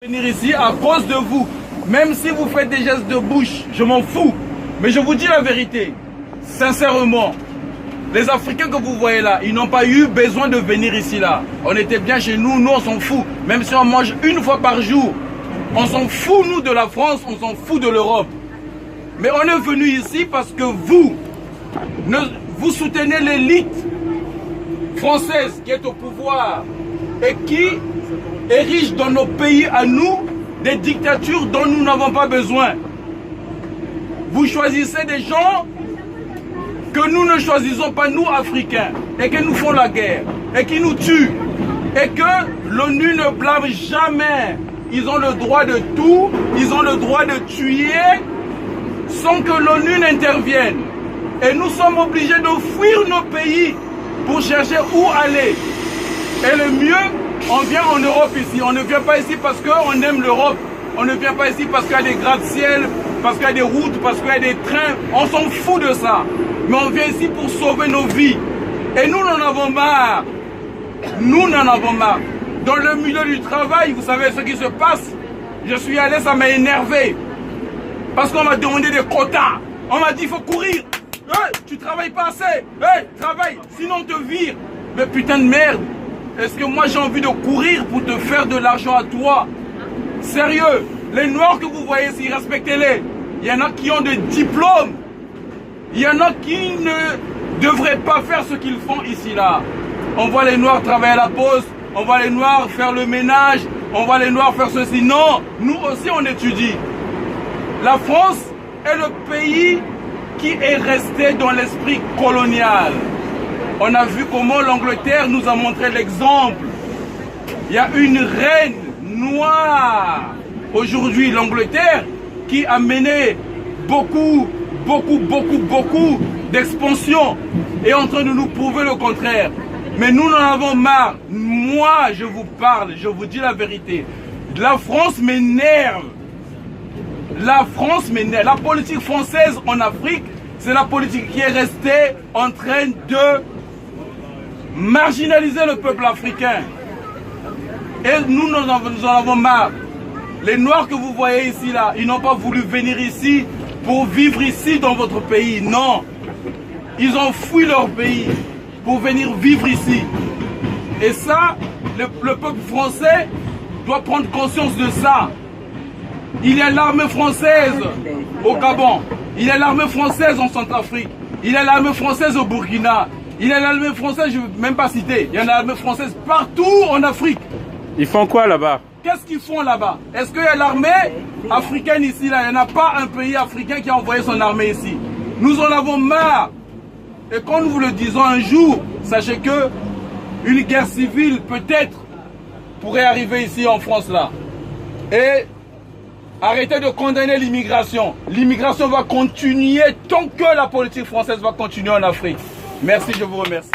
Venir ici à cause de vous. Même si vous faites des gestes de bouche, je m'en fous. Mais je vous dis la vérité. Sincèrement, les Africains que vous voyez là, ils n'ont pas eu besoin de venir ici là. On était bien chez nous, nous on s'en fout. Même si on mange une fois par jour, on s'en fout nous de la France, on s'en fout de l'Europe. Mais on est venu ici parce que vous soutenez l'élite française qui est au pouvoir et qui érige dans nos pays à nous des dictatures dont nous n'avons pas besoin. Vous choisissez des gens que nous ne choisissons pas, nous Africains, et qui nous font la guerre, et qui nous tuent, et que l'ONU ne blâme jamais. Ils ont le droit de tout, ils ont le droit de tuer sans que l'ONU n'intervienne. Et nous sommes obligés de fuir nos pays pour chercher où aller. Et le mieux, on vient en Europe ici. On ne vient pas ici parce qu'on aime l'Europe. On ne vient pas ici parce qu'il y a des gratte-ciel, parce qu'il y a des routes, parce qu'il y a des trains. On s'en fout de ça. Mais on vient ici pour sauver nos vies. Et nous en avons marre. Nous en avons marre. Dans le milieu du travail, vous savez ce qui se passe. Je suis allé, ça m'a énervé. Parce qu'on m'a demandé des quotas. On m'a dit, il faut courir. Hey, tu travailles pas assez. Hey, travaille, sinon on te vire. Mais putain de merde. Est-ce que moi j'ai envie de courir pour te faire de l'argent à toi? Sérieux, les Noirs que vous voyez ici, respectez-les. Il y en a qui ont des diplômes. Il y en a qui ne devraient pas faire ce qu'ils font ici là. On voit les Noirs travailler à la poste, on voit les Noirs faire le ménage, on voit les Noirs faire ceci. Non, nous aussi on étudie. La France est le pays qui est resté dans l'esprit colonial. On a vu comment l'Angleterre nous a montré l'exemple. Il y a une reine noire aujourd'hui, l'Angleterre, qui a mené beaucoup d'expansion et est en train de nous prouver le contraire. Mais nous en avons marre. Moi, je vous parle, je vous dis la vérité. La France m'énerve. La France m'énerve. La politique française en Afrique, c'est la politique qui est restée en train de marginaliser le peuple africain. Et nous en avons marre. Les Noirs que vous voyez ici, là, ils n'ont pas voulu venir ici pour vivre ici dans votre pays. Non. Ils ont fui leur pays pour venir vivre ici. Et ça, le peuple français doit prendre conscience de ça. Il y a l'armée française au Gabon. Il y a l'armée française en Centrafrique. Il y a l'armée française au Burkina. Il y a l'armée française, je ne vais même pas citer. Il y a l'armée française partout en Afrique. Ils font quoi là-bas? Qu'est-ce qu'ils font là-bas? Est-ce qu'il y a l'armée africaine ici là? Il n'y en a pas un pays africain qui a envoyé son armée ici. Nous en avons marre. Et quand nous vous le disons un jour, sachez que une guerre civile peut-être pourrait arriver ici en France là. Et arrêtez de condamner l'immigration. L'immigration va continuer tant que la politique française va continuer en Afrique. Merci, je vous remercie.